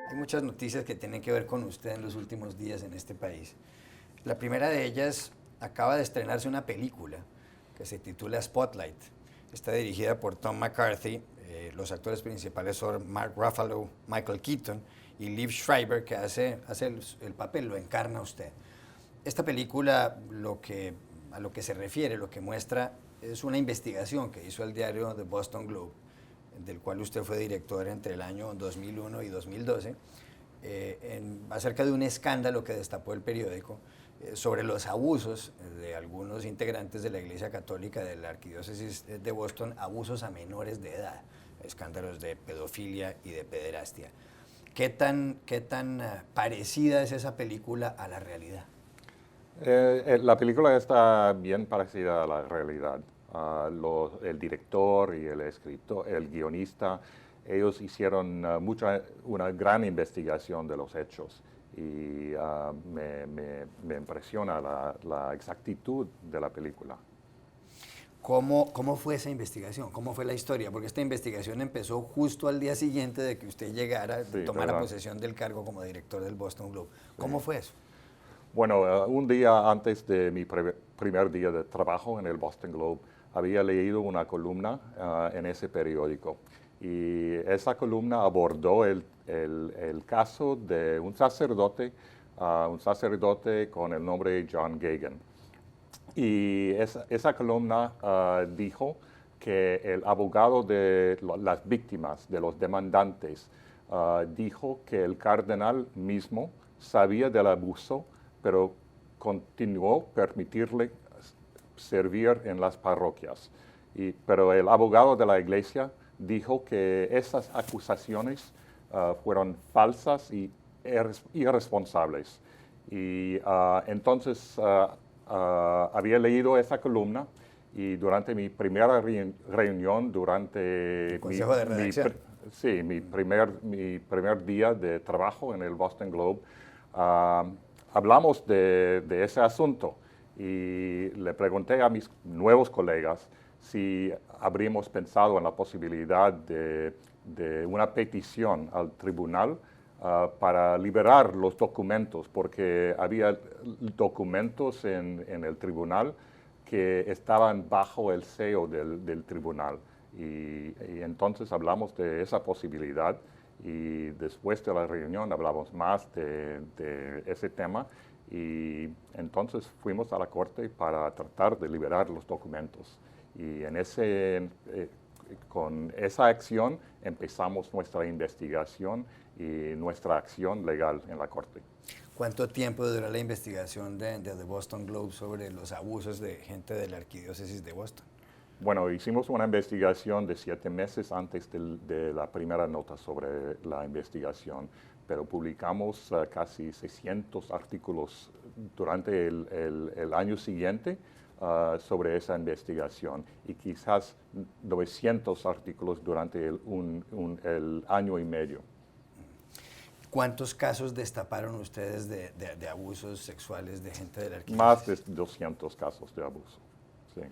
Hay muchas noticias que tienen que ver con usted en los últimos días en este país. La primera de ellas, acaba de estrenarse una película que se titula Spotlight. Está dirigida por Tom McCarthy. Los actores principales son Mark Ruffalo, Michael Keaton y Liev Schreiber, que hace el papel, lo encarna usted. Esta película, a lo que se refiere, lo que muestra, es una investigación que hizo el diario The Boston Globe, del cual usted fue director entre el año 2001 y 2012, acerca de un escándalo que destapó el periódico sobre los abusos de algunos integrantes de la Iglesia Católica de la Arquidiócesis de Boston, abusos a menores de edad, escándalos de pedofilia y de pederastia. ¿Qué tan parecida es esa película a la realidad? La película está bien parecida a la realidad. El director y el escritor, el guionista, ellos hicieron una gran investigación de los hechos y me impresiona la exactitud de la película. ¿Cómo fue esa investigación? ¿Cómo fue la historia? Porque esta investigación empezó justo al día siguiente de que usted llegara, Sí, tomara ¿verdad? posesión del cargo como director del Boston Globe. ¿Cómo Sí. fue eso? Bueno, un día antes de mi primer día de trabajo en el Boston Globe, había leído una columna en ese periódico. Y esa columna abordó el caso de un sacerdote con el nombre de John Gagin. Y esa columna dijo que el abogado de las víctimas, de los demandantes, dijo que el cardenal mismo sabía del abuso, pero continuó permitirle servir en las parroquias. Pero el abogado de la iglesia dijo que esas acusaciones fueron falsas y irresponsables. Y entonces había leído esa columna y durante mi primera reunión, durante El consejo de redacción. mi primer día de trabajo en el Boston Globe, hablamos de ese asunto y le pregunté a mis nuevos colegas si habríamos pensado en la posibilidad de una petición al tribunal para liberar los documentos, porque había documentos en el tribunal que estaban bajo el sello del tribunal. Y entonces hablamos de esa posibilidad y después de la reunión hablamos más de ese tema y entonces fuimos a la corte para tratar de liberar los documentos. Y con esa acción empezamos nuestra investigación y nuestra acción legal en la corte. ¿Cuánto tiempo duró la investigación de The Boston Globe sobre los abusos de gente de la Arquidiócesis de Boston? Bueno, hicimos una investigación de 7 meses antes de la primera nota sobre la investigación, pero publicamos casi 600 artículos durante el año siguiente sobre esa investigación y quizás 900 artículos durante el año y medio. ¿Cuántos casos destaparon ustedes de abusos sexuales de gente de la Arquidiócesis? Más de 200 casos de abuso, sí.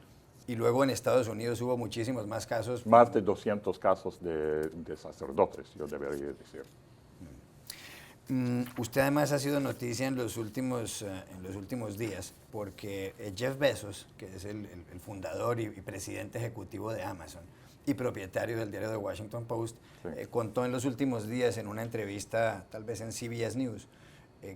Y luego en Estados Unidos hubo muchísimos más casos. Más de 200 casos de sacerdotes, yo debería decir. Usted además ha sido noticia en los últimos días porque Jeff Bezos, que es el fundador y presidente ejecutivo de Amazon y propietario del diario The Washington Post, Sí. contó en los últimos días en una entrevista, tal vez en CBS News,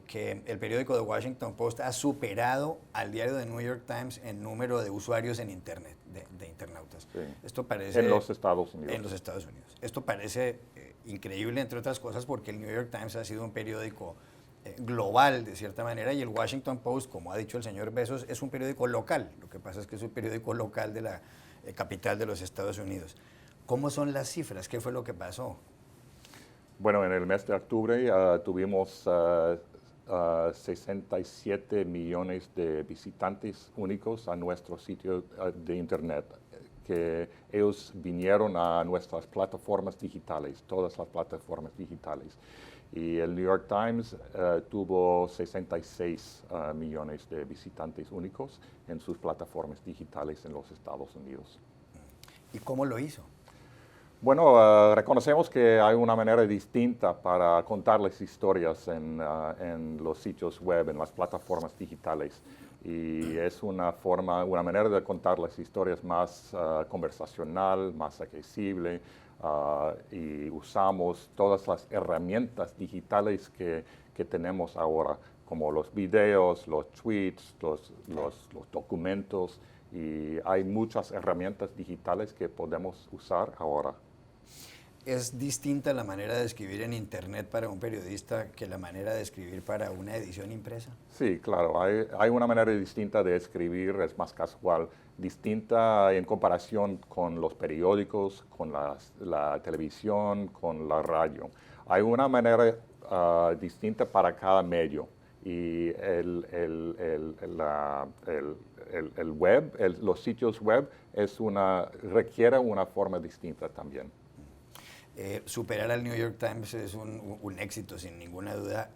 que el periódico The Washington Post ha superado al diario The New York Times en número de usuarios en Internet, de internautas. Sí. Esto parece... En los Estados Unidos. En los Estados Unidos. Esto parece increíble, entre otras cosas, porque el New York Times ha sido un periódico global, de cierta manera, y el Washington Post, como ha dicho el señor Bezos, es un periódico local. Lo que pasa es que es un periódico local de la capital de los Estados Unidos. ¿Cómo son las cifras? ¿Qué fue lo que pasó? Bueno, en el mes de octubre tuvimos 67 millones de visitantes únicos a nuestro sitio de Internet, que ellos vinieron a nuestras plataformas digitales, todas las plataformas digitales. Y el New York Times tuvo 66 millones de visitantes únicos en sus plataformas digitales en los Estados Unidos. ¿Y cómo lo hizo? Bueno, reconocemos que hay una manera distinta para contar las historias en los sitios web, en las plataformas digitales. Y es una manera de contar las historias más conversacional, más accesible. Y usamos todas las herramientas digitales que tenemos ahora, como los videos, los tweets, los documentos. Y hay muchas herramientas digitales que podemos usar ahora. ¿Es distinta la manera de escribir en Internet para un periodista que la manera de escribir para una edición impresa? Sí, claro, hay una manera distinta de escribir, es más casual, distinta en comparación con los periódicos, con la televisión, con la radio. Hay una manera distinta para cada medio y el web, los sitios web requiere una forma distinta también. Superar al New York Times es un éxito, sin ninguna duda.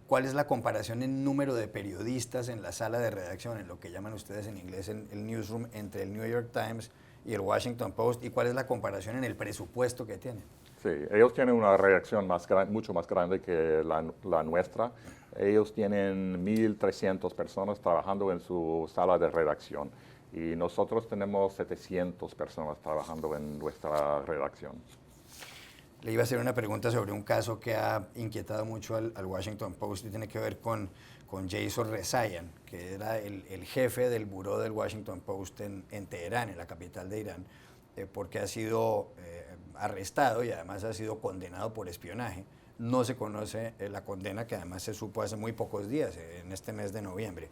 ¿Cuál es la comparación en número de periodistas en la sala de redacción, en lo que llaman ustedes en inglés el newsroom, entre el New York Times y el Washington Post? ¿Y cuál es la comparación en el presupuesto que tienen? Sí, ellos tienen una redacción mucho más grande que la nuestra. Ellos tienen 1,300 personas trabajando en su sala de redacción y nosotros tenemos 700 personas trabajando en nuestra redacción. Le iba a hacer una pregunta sobre un caso que ha inquietado mucho al Washington Post y tiene que ver con Jason Rezaian, que era el jefe del buró del Washington Post en Teherán, en la capital de Irán, porque ha sido arrestado y además ha sido condenado por espionaje. No se conoce la condena, que además se supo hace muy pocos días, en este mes de noviembre.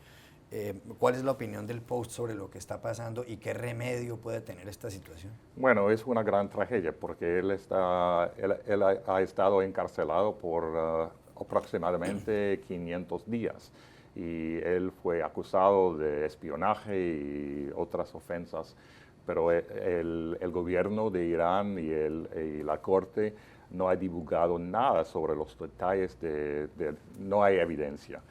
¿Cuál es la opinión del Post sobre lo que está pasando y qué remedio puede tener esta situación? Bueno, es una gran tragedia porque él ha estado encarcelado por aproximadamente 500 días y él fue acusado de espionaje y otras ofensas, pero el gobierno de Irán y la corte no ha divulgado nada sobre los detalles no hay evidencia.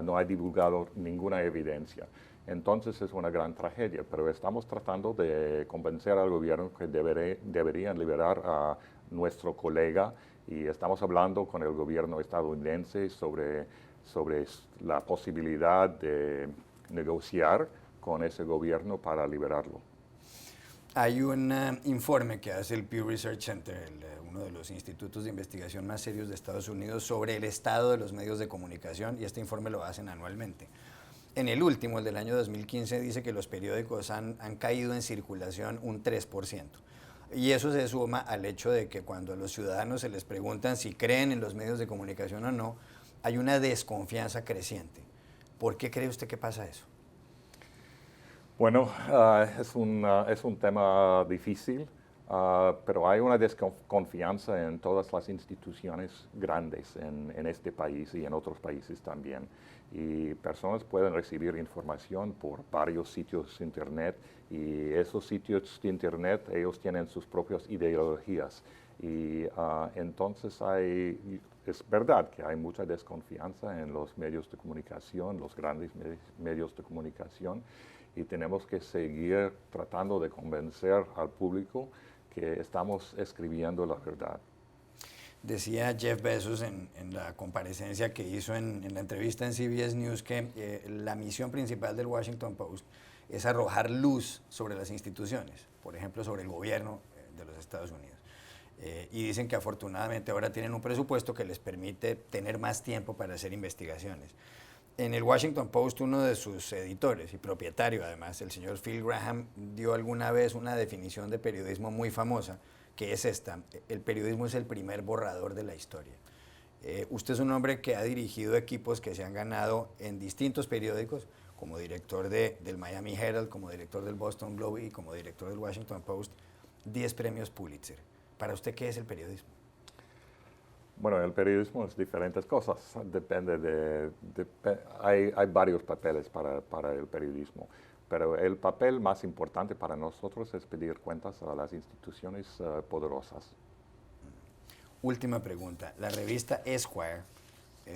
No ha divulgado ninguna evidencia. Entonces es una gran tragedia, pero estamos tratando de convencer al gobierno que deberían liberar a nuestro colega y estamos hablando con el gobierno estadounidense sobre la posibilidad de negociar con ese gobierno para liberarlo. Hay un informe que hace el Pew Research Center, uno de los institutos de investigación más serios de Estados Unidos, sobre el estado de los medios de comunicación, y este informe lo hacen anualmente. En el último, el del año 2015, dice que los periódicos han caído en circulación un 3%. Y eso se suma al hecho de que cuando a los ciudadanos se les preguntan si creen en los medios de comunicación o no, hay una desconfianza creciente. ¿Por qué cree usted que pasa eso? Bueno, es un tema difícil, pero hay una desconfianza en todas las instituciones grandes en este país y en otros países también. Y personas pueden recibir información por varios sitios de Internet y esos sitios de Internet, ellos tienen sus propias ideologías. Y entonces es verdad que hay mucha desconfianza en los medios de comunicación, los grandes medios de comunicación, y tenemos que seguir tratando de convencer al público que estamos escribiendo la verdad. Decía Jeff Bezos en la comparecencia que hizo en la entrevista en CBS News que la misión principal del Washington Post es arrojar luz sobre las instituciones, por ejemplo, sobre el gobierno de los Estados Unidos. Y dicen que afortunadamente ahora tienen un presupuesto que les permite tener más tiempo para hacer investigaciones. En el Washington Post, uno de sus editores y propietario además, el señor Phil Graham, dio alguna vez una definición de periodismo muy famosa, que es esta: el periodismo es el primer borrador de la historia. Usted es un hombre que ha dirigido equipos que se han ganado en distintos periódicos, como director del Miami Herald, como director del Boston Globe y como director del Washington Post, 10 premios Pulitzer. ¿Para usted qué es el periodismo? Bueno, el periodismo es diferentes cosas, hay varios papeles para el periodismo, pero el papel más importante para nosotros es pedir cuentas a las instituciones poderosas. Última pregunta. La revista Esquire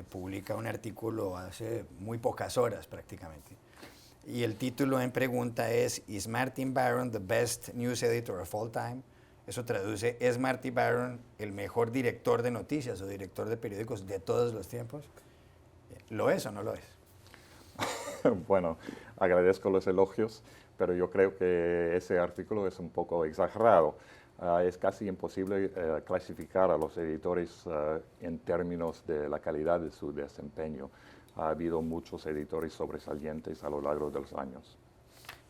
publica un artículo hace muy pocas horas prácticamente, y el título en pregunta es: ¿Is Martin Baron the best news editor of all time? Eso traduce, ¿es Marty Baron el mejor director de noticias o director de periódicos de todos los tiempos? ¿Lo es o no lo es? Bueno, agradezco los elogios, pero yo creo que ese artículo es un poco exagerado. Es casi imposible clasificar a los editores en términos de la calidad de su desempeño. Ha habido muchos editores sobresalientes a lo largo de los años.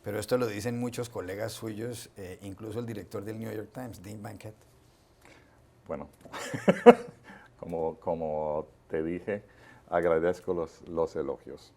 Pero esto lo dicen muchos colegas suyos, incluso el director del New York Times, Dean Bankett. Bueno, como te dije, agradezco los elogios.